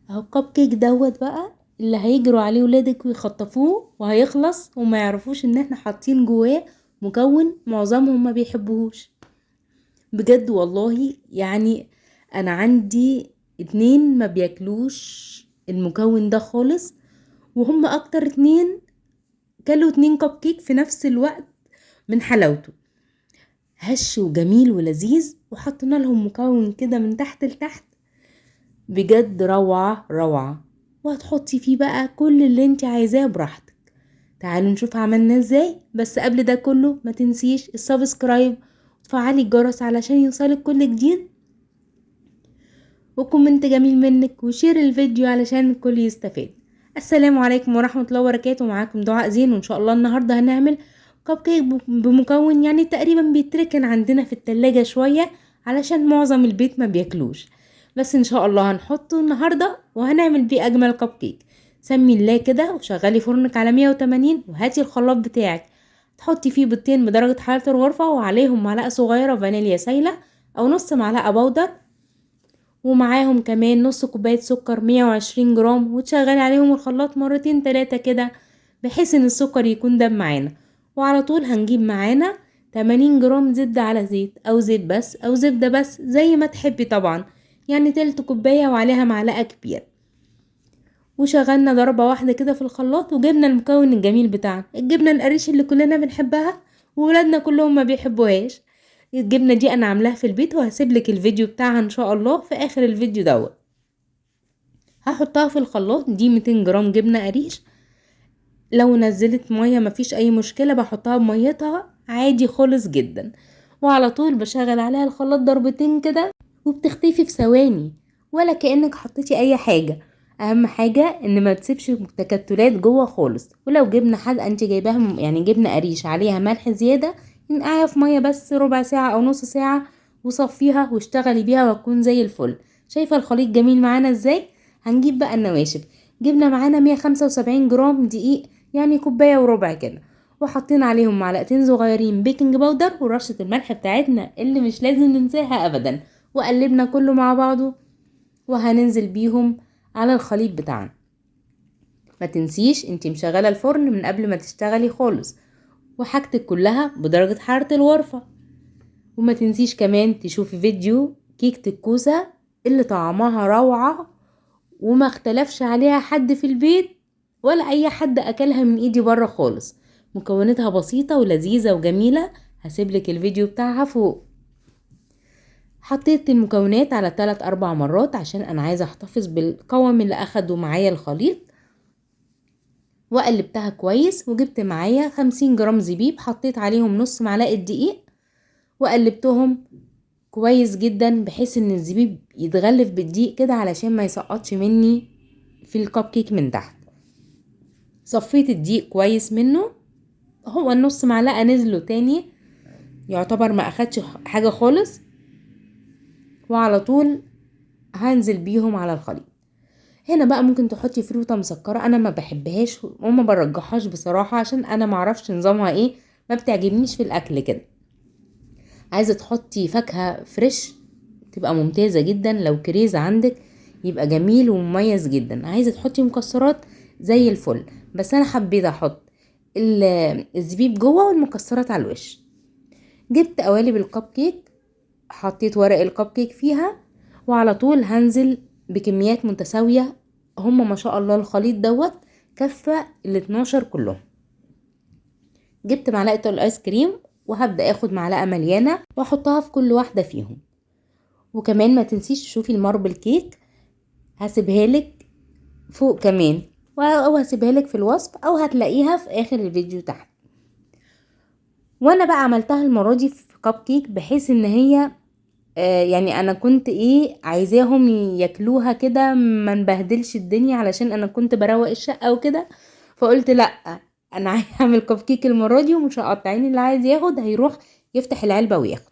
اهو الكب كيك دوت بقى اللي هيجروا عليه ولادك ويخطفوه وهيخلص وما يعرفوش ان احنا حاطين جواه مكون معظمهم ما بيحبوهوش. بجد والله يعني انا عندي 2 ما بياكلوش المكون ده خالص، وهم اكتر 2 كلوا 2 كب كيك في نفس الوقت من حلاوته. هش وجميل ولذيذ، وحطينا لهم مكون كده من تحت لتحت، بجد روعة روعة. وهتحطي فيه بقى كل اللي انت عايزاه براحتك. تعالوا نشوف عملنا ازاي. بس قبل ده كله ما تنسيش السبسكرايب وتفعلي الجرس علشان يوصلك كل جديد، وكومنت جميل منك وشير الفيديو علشان الكل يستفاد. السلام عليكم ورحمة الله وبركاته. معاكم دعاء زين، وان شاء الله النهاردة هنعمل كب كيك بمكون يعني تقريبا بيتركن عندنا في التلاجة شوية علشان معظم البيت ما بياكلوش، بس ان شاء الله هنحطه النهاردة وهنعمل بيه اجمل كب كيك. سمي الله كده وشغلي فرنك على 180 وهاتي الخلاط بتاعك، تحطي فيه بيضتين بدرجة حرارة الغرفة وعليهم معلقة صغيرة فانيليا سايلة او نص معلقة بودر، ومعاهم كمان نص كوباية سكر 120 جرام، وتشغلي عليهم الخلاط مرتين 3 كده بحيث ان السكر يكون داب معانا. وعلى طول هنجيب معانا 80 جرام زبدة على زيت او زيت بس او زبدة بس زي ما تحبي طبعا، يعني تلت كوباية وعليها معلقة كبيرة. وشغلنا ضربة واحدة كده في الخلاط وجبنا المكون الجميل بتاعنا، الجبنة القريش اللي كلنا بنحبها وولادنا كلهم ما بيحبوهاش. الجبنة دي انا عاملاها في البيت وهسيبلك الفيديو بتاعها ان شاء الله في اخر الفيديو دوت. هحطها في الخلاط، دي 200 جرام جبنة قريش. لو نزلت مية مفيش اي مشكلة، بحطها بميتها عادي خالص جدا. وعلى طول بشغل عليها الخلاط ضربتين كده وبتختفي في ثواني ولا كأنك حطيتي اي حاجة. اهم حاجة ان ما تسيبش تكتلات جوه خالص. ولو جبنة حادقة انت جايباها يعني جبنة قريش عليها ملح زيادة، نقعها في مية بس ربع ساعة او نص ساعة وصفيها واشتغلي بيها وتكون زي الفل. شايفة الخليط جميل معانا ازاي؟ هنجيب بقى النواشف. جبنا معانا 175 جرام دقيق، يعني كوباية وربع كده، وحطينا عليهم معلقتين صغيرين بيكنج باودر ورشة الملح بتاعتنا اللي مش لازم ننساها ابدا. وقلبنا كله مع بعضه وهننزل بيهم على الخليط بتاعنا. ما تنسيش انتي مشغلة الفرن من قبل ما تشتغلي خالص، وحاجتك كلها بدرجة حرارة الغرفة. وما تنسيش كمان تشوفي فيديو كيكة الكوسة اللي طعمها روعة وما اختلفش عليها حد في البيت ولا اي حد اكلها من ايدي بره خالص. مكوناتها بسيطة ولذيذة وجميلة، هسيبلك الفيديو بتاعها فوق. حطيت المكونات على 3-4 مرات عشان انا عايزة احتفظ بالقوام اللي اخده معايا الخليط. وقلبتها كويس وجبت معايا 50 جرام زبيب، حطيت عليهم نص معلقة دقيق وقلبتهم كويس جدا بحيث ان الزبيب يتغلف بالدقيق كده علشان ما يسقطش مني في الكب كيك من تحت. صفيت الدقيق كويس منه، هو النص معلقة نزلوا تاني، يعتبر ما اخدش حاجة خالص. وعلى طول هنزل بيهم على الخليط. هنا بقى ممكن تحطي فروتة مسكرة، انا ما بحبهاش وما برجحهاش بصراحة عشان انا معرفش نظامها ايه، ما بتعجبنيش في الاكل كده. عايزة تحطي فاكهة فريش تبقى ممتازة جدا، لو كريز عندك يبقى جميل ومميز جدا. عايزة تحطي مكسرات زي الفل، بس انا حبيت احط الزبيب جوه والمكسرات على الوش. جبت قوالب الكب كيك، حطيت ورق الكب كيك فيها، وعلى طول هنزل بكميات متساوية. هما ما شاء الله الخليط دوت كفة 12 كلهم. جبت معلقة الايس كريم وهبدأ اخد معلقة مليانة واحطها في كل واحدة فيهم. وكمان ما تنسيش تشوفي الماربل كيك، هسيبها لك فوق كمان او هسيبها لك في الوصف او هتلاقيها في اخر الفيديو تحت. وانا بقى عملتها المرة دي في كب كيك بحيث ان هي يعني انا كنت عايزاهم ياكلوها كده ما نبهدلش الدنيا علشان انا كنت بروق الشقة وكده. فقلت لا، انا هعمل كب كيك المرة دي ومش هقطعين، اللي عايز ياخد هيروح يفتح العلبة وياخد.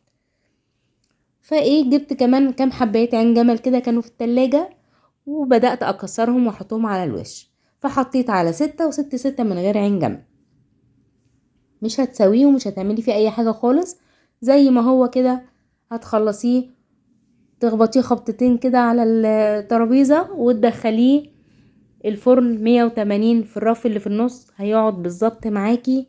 جبت كمان كام حباية عين جمل كده كانوا في التلاجة وبدأت اكسرهم واحطهم على الوش. فحطيت على 6 و6 6 من غير عين جمل، مش هتسويه ومش هتعملي فيه اي حاجة خالص، زي ما هو كده هتخلصيه تخبطيه خبطتين كده على الترابيزة وتدخليه الفرن 180 في الرف اللي في النص. هيقعد بالظبط معاكي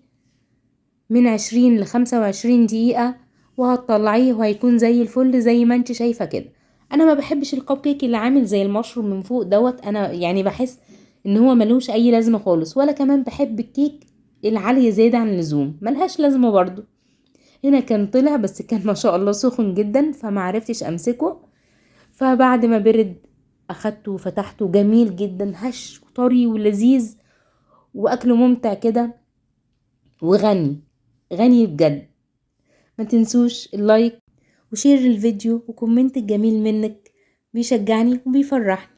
من 20 ل25 دقيقة، وهتطلعيه وهيكون زي الفل زي ما انت شايفة كده. انا ما بحبش الكب كيك اللي عامل زي المشروم من فوق دوت، انا يعني بحس ان هو ملوش اي لازمة خالص. ولا كمان بحب الكيك العالية زيادة عن اللزوم، ملهاش لازمة برضو. هنا كان طلع بس كان ما شاء الله سخن جدا فما عرفتش امسكه. فبعد ما برد اخدته وفتحته، جميل جدا، هش وطري ولذيذ واكله ممتع كده وغني، غني بجد. ما تنسوش اللايك وشير الفيديو وكومنت الجميل منك، بيشجعني وبيفرحني.